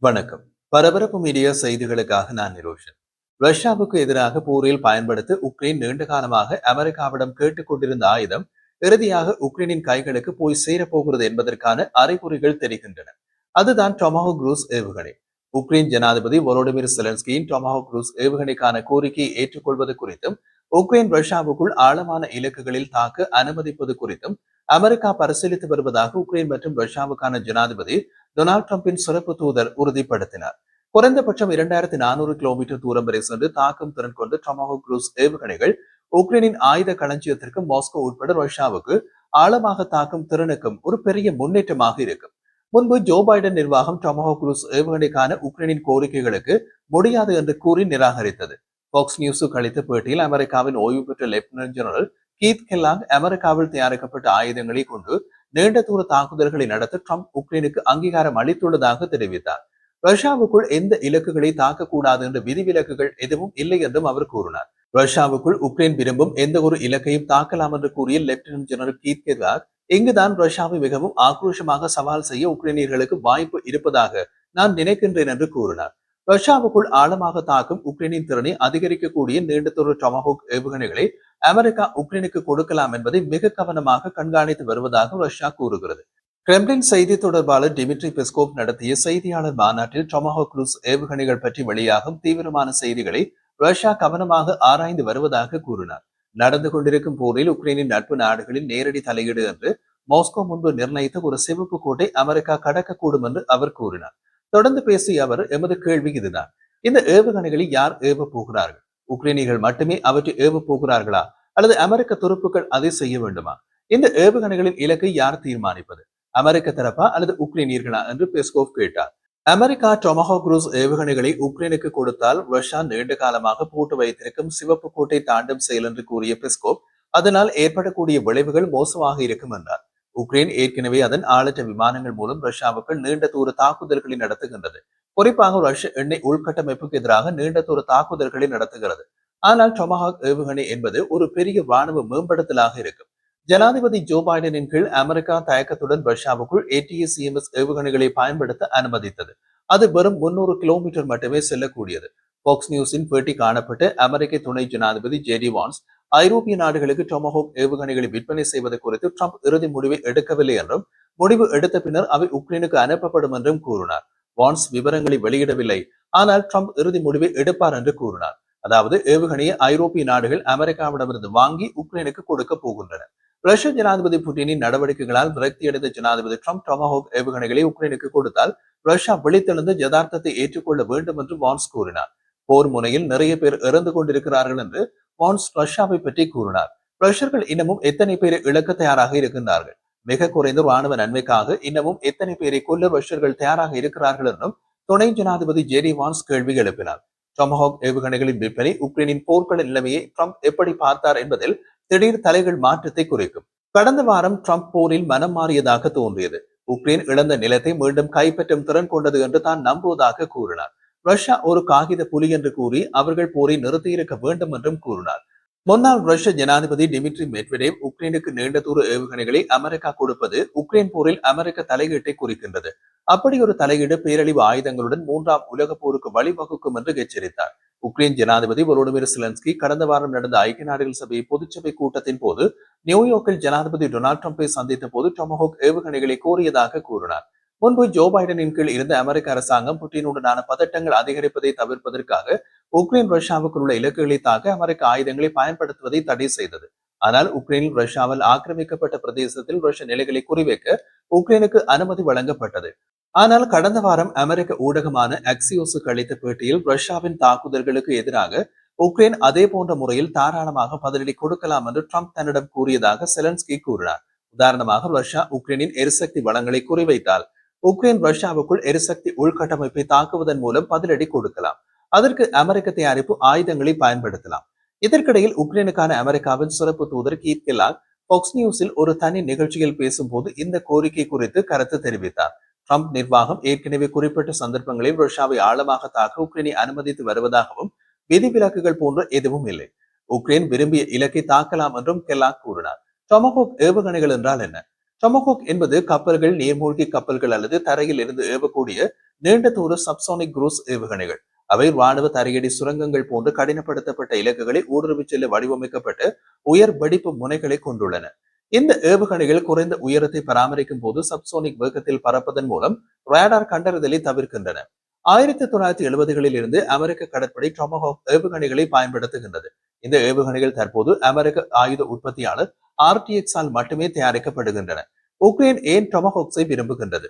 வணக்கம். பரபரப்பு மீடியா செய்திகளுக்காக நான் நிரோஷன். ரஷ்யாவுக்கு எதிராக போரில் பயன்படுத்த உக்ரைன் நீண்ட காலமாக அமெரிக்காவிடம் கேட்டுக் கொண்டிருந்த ஆயுதம் இறுதியாக உக்ரைனின் கைகளுக்கு போய் சேரப்போகிறது என்பதற்கான அறிகுறிகள் தெரிகின்றன. அதுதான் டொமாஹோக் குரூஸ் ஏவுகணை. உக்ரைன் ஜனாதிபதி வோலோடிமிர் செலன்ஸ்கியின் டொமாஹோக் குரூஸ் ஏவுகணைக்கான கோரிக்கையை ஏற்றுக்கொள்வது குறித்தும் உக்ரைன் ரஷ்யாவுக்குள் ஆழமான இலக்குகளில் தாக்க அனுமதிப்பது குறித்தும் அமெரிக்கா பரிசீலித்து வருவதாக உக்ரைன் மற்றும் ரஷ்யாவுக்கான ஜனாதிபதி டொனால்ட் டிரம்பின் சிறப்பு தூதர் உறுதிப்படுத்தினார். குறைந்தபட்சம் 2400 கிலோமீட்டர் தூரம் வரை சென்று தாக்கும் திறன் கொண்ட டொமாஹோக் குரூஸ் ஏவுகணைகள் உக்ரைனின் ஆயுத களஞ்சியத்திற்கு மாஸ்கோ உட்பட ரஷ்யாவுக்கு ஆழமாக தாக்கும் திறனுக்கும் ஒரு பெரிய முன்னேற்றமாக இருக்கும். முன்பு ஜோ பைடன் நிர்வாகம் டொமாஹோக் குரூஸ் ஏவுகணைக்கான உக்ரைனின் கோரிக்கைகளுக்கு முடியாது என்று கூறி நிராகரித்தது. பாக்ஸ் நியூஸுக்கு அளித்த பேட்டியில் அமெரிக்காவின் ஓய்வு பெற்ற லெப்டினன்ட் ஜெனரல் கீத் கெல்லாங் அமெரிக்காவில் தயாரிக்கப்பட்ட ஆயுதங்களை கொண்டு நீண்ட தூர தாக்குதல்களை நடத்த ட்ரம்ப் உக்ரைனுக்கு அங்கீகாரம் அளித்துள்ளதாக தெரிவித்தார். ரஷ்யாவுக்குள் எந்த இலக்குகளை தாக்கக்கூடாது என்ற விதிவிலக்குகள் எதுவும் இல்லை என்றும் அவர் கூறினார். ரஷ்யாவுக்குள் உக்ரைன் விரும்பும் எந்த ஒரு இலக்கையும் தாக்கலாம் என்று கூறிய லெப்டினன்ட் ஜெனரல் கீத் கெல்லாங், இங்குதான் ரஷ்யாவை மிகவும் ஆக்ரோஷமாக சவால் செய்ய உக்ரைனியர்களுக்கு வாய்ப்பு இருப்பதாக நான் நினைக்கின்றேன் என்று கூறினார். ரஷ்யாவுக்குள் ஆழமாக தாக்கும் உக்ரைனின் திறனை அதிகரிக்கக்கூடிய நீண்ட தூர டொமாஹோக் ஏவுகணைகளை அமெரிக்கா உக்ரைனுக்கு கொடுக்கலாம் என்பதை மிக கவனமாக கண்காணித்து வருவதாக ரஷ்யா கூறுகிறது. கிரெம்ளின் செய்தி தொடர்பாளர் டிமிட்ரி பெஸ்கோவ் நடத்திய செய்தியாளர் மாநாட்டில் டொமாஹோக் குரூஸ் ஏவுகணைகள் பற்றி வெளியாகும் தீவிரமான செய்திகளை ரஷ்யா கவனமாக ஆராய்ந்து வருவதாக கூறினார். நடந்து கொண்டிருக்கும் போரில் உக்ரைனின் நட்பு நாடுகளின் நேரடி தலையீடு என்று மாஸ்கோ முன்பு நிர்ணயித்த ஒரு சிவப்பு கோட்டை அமெரிக்கா கடக்கக்கூடும் என்று அவர் கூறினார். தொடர்ந்து பேசிய அவர், எமது கேள்வி இதுதான்: இந்த ஏவுகணைகளை யார் ஏவ போகிறார்கள்? உக்ரைனியர்கள் மட்டுமே அவற்றை ஏவ போகிறார்களா, அல்லது அமெரிக்க துருப்புக்கள் அதை செய்ய வேண்டுமா? இந்த ஏவுகணைகளின் இலக்கை யார் தீர்மானிப்பது? அமெரிக்க தரப்பா அல்லது உக்ரைனியர்களா என்று பெஸ்கோவ் கேட்டார். அமெரிக்கா டொமாஹோக் குரூஸ் ஏவுகணைகளை உக்ரைனுக்கு கொடுத்தால் ரஷ்யா நீண்ட காலமாக போட்டு வைத்திருக்கும் சிவப்பு கோட்டை தாண்டும் செயல் என்று கூறிய பெஸ்கோவ், அதனால் ஏற்படக்கூடிய விளைவுகள் மோசமாக இருக்கும் என்றார். உக்ரைன் ஏற்கனவே அதன் ஆளற்ற விமானங்கள் மூலம் ரஷ்யாவுக்கு நீண்ட தூர தாக்குதல்களை நடத்துகின்றது. குறிப்பாக ரஷ்ய எண்ணெய் உள்கட்டமைப்புக்கு எதிராக நீண்ட தூர தாக்குதல்களை நடத்துகிறது. ஆனால் டொமாஹாக் ஏவுகணை என்பது ஒரு பெரிய ராணுவ மேம்படுத்தலாக இருக்கும். ஜனாதிபதி ஜோ பைடனின் கீழ் அமெரிக்கா தயக்கத்துடன் ரஷ்யாவுக்குள் ஏடிஎஸ்சிஎம்எஸ் ஏவுகணைகளை பயன்படுத்த அனுமதித்தது. அது வெறும் 300 கிலோமீட்டர் மட்டுமே செல்லக்கூடியது. பாக்ஸ் நியூஸின் பேட்டி காணப்பட்ட அமெரிக்க துணை ஜனாதிபதி ஜேடி வான்ஸ், ஐரோப்பிய நாடுகளுக்கு டொமாஹோக் ஏவுகணைகளை விற்பனை செய்வது குறித்து ட்ரம்ப் இறுதி முடிவை எடுக்கவில்லை என்றும், முடிவு எடுத்த பின்னர் அவை உக்ரைனுக்கு அனுப்பப்படும் என்றும் கூறினார். வான்ஸ் விவரங்களை வெளியிடவில்லை, ஆனால் ட்ரம்ப் இறுதி முடிவை எடுப்பார் என்று கூறினார். அதாவது ஏவுகணையை ஐரோப்பிய நாடுகள் அமெரிக்காவிடமிருந்து வாங்கி உக்ரைனுக்கு கொடுக்க போகின்றன. ரஷ்ய ஜனாதிபதி புட்டினின் நடவடிக்கைகளால் விரக்தியடைந்த ஜனாதிபதி ட்ரம்ப் டொமாஹோக் ஏவுகணைகளை உக்ரைனுக்கு கொடுத்தால் ரஷ்யா விழித்தெழுந்து யதார்த்தத்தை ஏற்றுக்கொள்ள வேண்டும் என்று வான்ஸ் கூறினார். போர் முனையில் நிறைய பேர் இறந்து கொண்டிருக்கிறார்கள் என்று வான்ஸ் ரஷ்யாவை பற்றி கூறினார். ரஷ்யர்கள் இன்னமும் எத்தனை பேரை இழக்க தயாராக இருக்கின்றார்கள்? மிக குறைந்த ராணுவ நன்மைக்காக இன்னமும் எத்தனை பேரை கொல்ல ரஷ்யர்கள் தயாராக இருக்கிறார்கள் என்றும் துணை ஜனாதிபதி ஜேடி வான்ஸ் கேள்வி எழுப்பினார். டொமாஹோக் ஏவுகணைகளின் விற்பனை உக்ரைனின் போர்க்கள நிலைமையை ட்ரம்ப் எப்படி பார்த்தார் என்பதில் திடீர் தலைகள் மாற்றத்தை குறிக்கும். கடந்த வாரம் ட்ரம்ப் போரில் மனம் மாறியதாக தோன்றியது. உக்ரைன் இழந்த நிலத்தை மீண்டும் கைப்பற்றும் திறன் கொண்டது என்று தான் நம்புவதாக கூறினார். ரஷ்யா ஒரு காகித புலி என்று கூறி அவர்கள் போரை நிறுத்தியிருக்க வேண்டும் என்றும் கூறினார். முன்னாள் ரஷ்ய ஜனாதிபதி டிமிட்ரி மெட்வெடேவ், உக்ரைனுக்கு நீண்ட தூர ஏவுகணைகளை அமெரிக்கா கொடுப்பது உக்ரைன் போரில் அமெரிக்க தலையீட்டை குறிக்கின்றது. அப்படி ஒரு தலையீடு பேரழிவு ஆயுதங்களுடன் 3ஆம் உலக போருக்கு வழிவகுக்கும் என்று எச்சரித்தார். உக்ரைன் ஜனாதிபதி வோலோடிமிர் செலன்ஸ்கி கடந்த வாரம் நடந்த ஐக்கிய நாடுகள் சபை பொதுச்சபை கூட்டத்தின் போது நியூயார்க்கில் ஜனாதிபதி டொனால்ட் ட்ரம்பை சந்தித்த போது டொமாஹோக் ஏவுகணைகளை கோரியதாக கூறினார். முன்பு ஜோ பைடனின் கீழ் இருந்த அமெரிக்க அரசாங்கம் புட்டினுடனான பதட்டங்கள் அதிகரிப்பதை தவிர்ப்பதற்காக உக்ரைன் ரஷ்யாவுக்குள் உள்ள இலக்குகளை தாக்க அமெரிக்க ஆயுதங்களை பயன்படுத்துவதை தடை செய்தது. ஆனால் உக்ரைனில் ரஷ்யாவால் ஆக்கிரமிக்கப்பட்ட பிரதேசத்தில் ரஷ்ய நிலைகளை குறிவைக்க உக்ரைனுக்கு அனுமதி வழங்கப்பட்டது. ஆனால் கடந்த வாரம் அமெரிக்க ஊடகமான அக்சியோஸுக்கு அளித்த பேட்டியில் ரஷ்யாவின் தாக்குதல்களுக்கு எதிராக உக்ரைன் அதே போன்ற முறையில் தாராளமாக பதிலடி கொடுக்கலாம் என்று ட்ரம்ப் தன்னிடம் கூறியதாக செலன்ஸ்கி கூறினார். உதாரணமாக, ரஷ்யா உக்ரைனின் எரிசக்தி வளங்களை குறிவைத்தால் உக்ரைன் ரஷ்யாவுக்குள் எரிசக்தி உள்கட்டமைப்பை தாக்குவதன் மூலம் பதிலடி கொடுக்கலாம். அதற்கு அமெரிக்க தயாரிப்பு ஆயுதங்களை பயன்படுத்தலாம். இதற்கிடையில் உக்ரைனுக்கான அமெரிக்காவின் சிறப்பு தூதர் கீத் கெல்லாங் பாக்ஸ் நியூஸில் ஒரு தனி நிகழ்ச்சியில் பேசும்போது இந்த கோரிக்கை குறித்து கருத்து தெரிவித்தார். ட்ரம்ப் நிர்வாகம் ஏற்கனவே குறிப்பிட்ட சந்தர்ப்பங்களில் ரஷ்யாவை ஆழமாக தாக்க உக்ரைனை அனுமதித்து வருவதாகவும் விதிவிலக்குகள் போன்ற எதுவும் இல்லை. உக்ரைன் விரும்பிய இலக்கை தாக்கலாம் என்றும் கெல்லாங் கூறினார். டொமாஹோக் ஏவுகணைகள் என்றால் என்ன? டொமாஹோக் என்பது கப்பல்கள், நீர்மூழ்கி கப்பல்கள் அல்லது தரையில் இருந்து ஏவக்கூடிய நீண்ட தூர சப்சோனிக் குரூஸ் ஏவுகணைகள். அவை ராணுவ தரையடி சுரங்கங்கள் போன்ற கடினப்படுத்தப்பட்ட இலக்குகளை ஊடுருவிச் செல்ல வடிவமைக்கப்பட்டு உயர் வெடிப்பு முனைகளை கொண்டுள்ளன. இந்த ஏவுகணைகள் குறைந்த உயரத்தை பராமரிக்கும் போது சப்சோனிக் வேகத்தில் பறப்பதன் மூலம் ரேடார் கண்டறிதலை தவிர்க்கின்றன. 1970களில் இருந்து அமெரிக்க கடற்படை டொமஹாக் ஏவுகணைகளை பயன்படுத்துகின்றது. இந்த ஏவுகணைகள் தற்போது அமெரிக்க ஆயுத உற்பத்தியாளர் ஆர்டிஎக்ஸால் மட்டுமே தயாரிக்கப்படுகின்றன. உக்ரைன் ஏன் டொமஹாக்ஸை விரும்புகின்றது?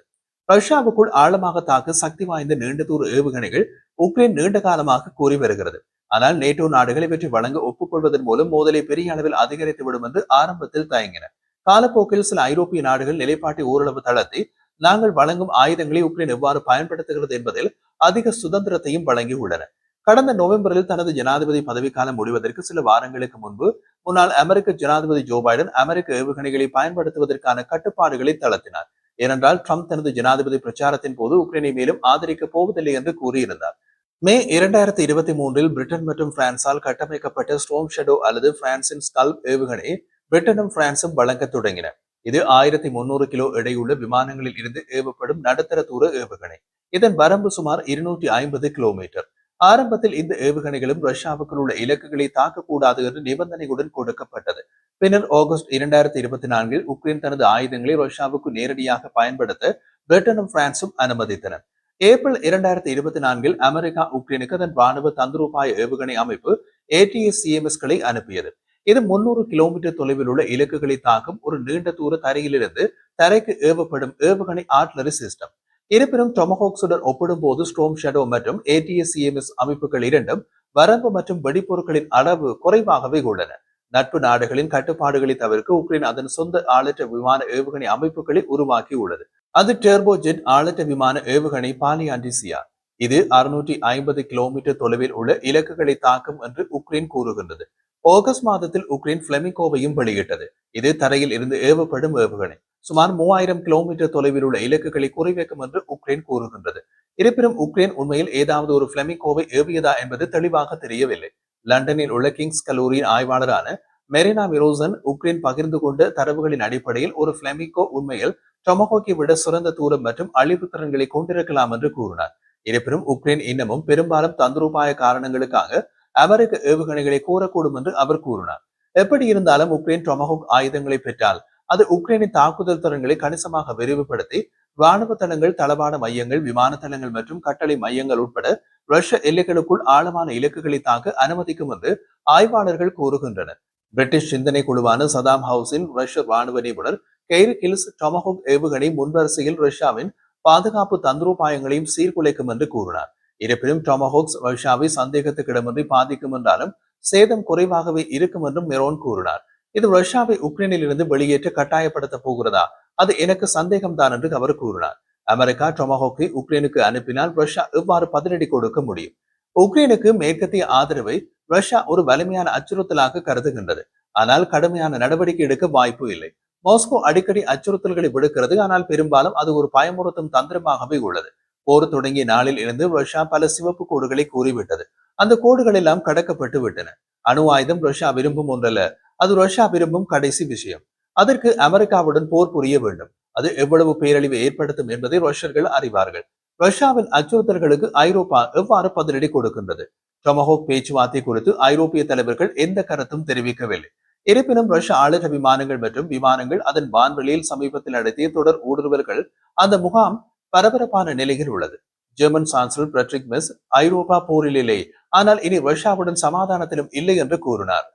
ரஷ்யாவுக்குள் ஆழமாக தாக்க சக்தி வாய்ந்த நீண்ட தூர ஏவுகணைகள் உக்ரைன் நீண்ட காலமாக கூறி வருகிறது. ஆனால் நேட்டோ நாடுகள் இவற்றை வழங்க ஒப்புக்கொள்வதன் மூலம் மோதலை பெரிய அளவில் அதிகரித்துவிடும் என்று ஆரம்பத்தில் தயங்கின. காலப்போக்கில் சில ஐரோப்பிய நாடுகள் நிலைப்பாட்டை ஓரளவு தளர்த்தி நாங்கள் வழங்கும் ஆயுதங்களை உக்ரைன் எவ்வாறு பயன்படுத்துகிறது என்பதில் அதிக சுதந்திரத்தையும் வழங்கியுள்ளன. கடந்த நவம்பரில் தனது ஜனாதிபதி பதவிக்காலம் முடிவதற்கு சில வாரங்களுக்கு முன்பு முன்னாள் அமெரிக்க ஜனாதிபதி ஜோ பைடன் அமெரிக்க ஏவுகணைகளை பயன்படுத்துவதற்கான கட்டுப்பாடுகளை தளர்த்தினார். ஏனென்றால் ட்ரம்ப் தனது ஜனாதிபதி பிரச்சாரத்தின் போது உக்ரைனை மேலும் ஆதரிக்கப் போவதில்லை என்று கூறியிருந்தார். மே 2023 பிரிட்டன் மற்றும் பிரான்சால் கட்டமைக்கப்பட்ட ஸ்டோம் ஷெடோ அல்லது பிரான்சின் ஸ்கல்ப் ஏவுகணை பிரிட்டனும் பிரான்சும் வழங்க தொடங்கின. இது 1300 கிலோ எடையுள்ள விமானங்களில் இருந்து ஏவப்படும் நடுத்தர தூர ஏவுகணை. இதன் வரம்பு சுமார் 250 கிலோமீட்டர். ஆரம்பத்தில் இந்த ஏவுகணைகளும் ரஷ்யாவுக்குள் உள்ள இலக்குகளை தாக்கக்கூடாது என்று நிபந்தனையுடன் கொடுக்கப்பட்டது. பின்னர் ஆகஸ்ட் 2024 உக்ரைன் தனது ஆயுதங்களை ரஷ்யாவுக்கு நேரடியாக பயன்படுத்த பிரிட்டனும் பிரான்சும் அனுமதித்தன. ஏப்ரல் 2024 அமெரிக்கா உக்ரைனுக்கு அதன் ராணுவ தந்திரோபாய ஏவுகணை அமைப்பு ATACMS-களை அனுப்பியது. இது 300 கிலோமீட்டர் தொலைவில் உள்ள இலக்குகளை தாக்கும் ஒரு நீண்ட தூர தரையிலிருந்து தரைக்கு ஏவப்படும் ஏவுகணை ஆர்ட்லரி சிஸ்டம். இருப்பினும் டொமஹாக்ஸுடன் ஒப்பிடும் போது ஸ்டோம் ஷெடோ மற்றும் ATACMS அமைப்புகள் இரண்டும் வரம்பு மற்றும் வெடிப்பொருட்களின் அளவு குறைவாகவே உள்ளன. நட்பு நாடுகளின் கட்டுப்பாடுகளை தவிர்க்க உக்ரைன் அதன் சொந்த ஆளற்ற விமான ஏவுகணை அமைப்புகளை உருவாக்கி உள்ளது. அது டெர்போஜெட் ஆளற்ற விமான ஏவுகணை பாலியாண்டிசியா. இது 650 கிலோமீட்டர் தொலைவில் உள்ள இலக்குகளை தாக்கும் என்று உக்ரைன் கூறுகின்றது. ஆகஸ்ட் மாதத்தில் உக்ரைன் பிளெமிகோவையும் வெளியிட்டது. இது தரையில் இருந்து ஏவப்படும் ஏவுகணை. சுமார் 3000 கிலோமீட்டர் தொலைவில் உள்ள இலக்குகளை குறிவைக்கும் என்று உக்ரைன் கூறுகின்றது. இருப்பினும் உக்ரைன் உண்மையில் ஏதாவது ஒரு பிளெமிகோவை ஏவியதா என்பது தெளிவாக தெரியவில்லை. லண்டனில் உள்ள கிங்ஸ் கல்லூரியின் ஆய்வாளரான மெரினா மிரோசன் உக்ரைன் பகிர்ந்து கொண்ட தரவுகளின் அடிப்படையில் ஒரு பிளெமிகோ உண்மையில் டொமஹாக்கை விட சிறந்த தூரம் மற்றும் அழிவு திறன்களை கொண்டிருக்கலாம் என்று கூறினார். இருப்பினும் உக்ரைன் இன்னமும் பெரும்பாலும் தந்திரோபாய காரணங்களுக்காக அமெரிக்க ஏவுகணைகளை கூறக்கூடும் என்று அவர் கூறினார். எப்படி இருந்தாலும் உக்ரைன் டொமஹாக் ஆயுதங்களை பெற்றால் அது உக்ரைனின் தாக்குதல் திறன்களை கணிசமாக விரிவுபடுத்தி ராணுவ தளங்கள், தளவாட மையங்கள், விமான தளங்கள் மற்றும் கட்டளை மையங்கள் உட்பட ரஷ்ய எல்லைகளுக்குள் ஆழமான இலக்குகளை தாக்க அனுமதிக்கும் என்று ஆய்வாளர்கள் கூறுகின்றனர். பிரிட்டிஷ் சிந்தனை குழுவான சதாம் ஹவுஸின் ரஷ்ய ராணுவ நிபுணர் கெய்ரி கில்ஸ் டொமஹாக் ஏவுகணை முன்வரிசையில் ரஷ்யாவின் பாதுகாப்பு தந்திரோபாயங்களையும் சீர்குலைக்கும் என்று கூறினார். இருப்பினும் டொமஹாக்ஸ் ரஷ்யாவை சந்தேகத்துக்கிடமின்றி பாதிக்கும் என்றாலும் சேதம் குறைவாகவே இருக்கும் என்றும் மெரோன் கூறினார். இது ரஷ்யாவை உக்ரைனில் இருந்து வெளியேற்ற கட்டாயப்படுத்த போகிறதா? அது எனக்கு சந்தேகம்தான் என்று அவர் கூறினார். அமெரிக்கா டொமஹாக்கை உக்ரைனுக்கு அனுப்பினால் ரஷ்யா எவ்வாறு பதிலடி கொடுக்க முடியும்? உக்ரைனுக்கு மேற்கத்திய ஆதரவை ரஷ்யா ஒரு வலிமையான அச்சுறுத்தலாக கருதுகின்றது. ஆனால் கடுமையான நடவடிக்கை எடுக்க வாய்ப்பு இல்லை. மாஸ்கோ அடிக்கடி அச்சுறுத்தல்களை விடுக்கிறது. ஆனால் பெரும்பாலும் அது ஒரு பயமுறுத்தும் தந்திரமாகவே உள்ளது. போர் தொடங்கிய நாளில் இருந்து ரஷ்யா பல சிவப்பு கோடுகளை கூறிவிட்டது. அந்த கோடுகள் எல்லாம் கடக்கப்பட்டு விட்டன. அணு ஆயுதம் ரஷ்யா விரும்பும் ஒன்றல்ல, அது ரஷ்யா விரும்பும் கடைசி விஷயம். அதற்கு அமெரிக்காவுடன் போர் புரிய வேண்டும். அது எவ்வளவு பேரழிவை ஏற்படுத்தும் என்பதை ரஷ்யர்கள் அறிவார்கள். ரஷ்யாவின் அச்சுறுத்தல்களுக்கு ஐரோப்பா எவ்வாறு பதிலடி கொடுக்கின்றது? டொமஹாக் பேச்சுவார்த்தை குறித்து ஐரோப்பிய தலைவர்கள் எந்த கருத்தும் தெரிவிக்கவில்லை. இருப்பினும் ரஷ்ய ஆளற்ற விமானங்கள் மற்றும் விமானங்கள் அதன் வான்வெளியில் சமீபத்தில் நடத்திய தொடர் ஊடுருவல்கள் அந்த முகாம் பரபரப்பான நிலையில் உள்ளது. ஜெர்மன் சான்சலர் பிரெட்ரிக் மெஸ் ஐரோப்பா போரில் இல்லை, ஆனால் இனி ரஷ்யாவுடன் சமாதானத்திலும் இல்லை என்று கூறினார்.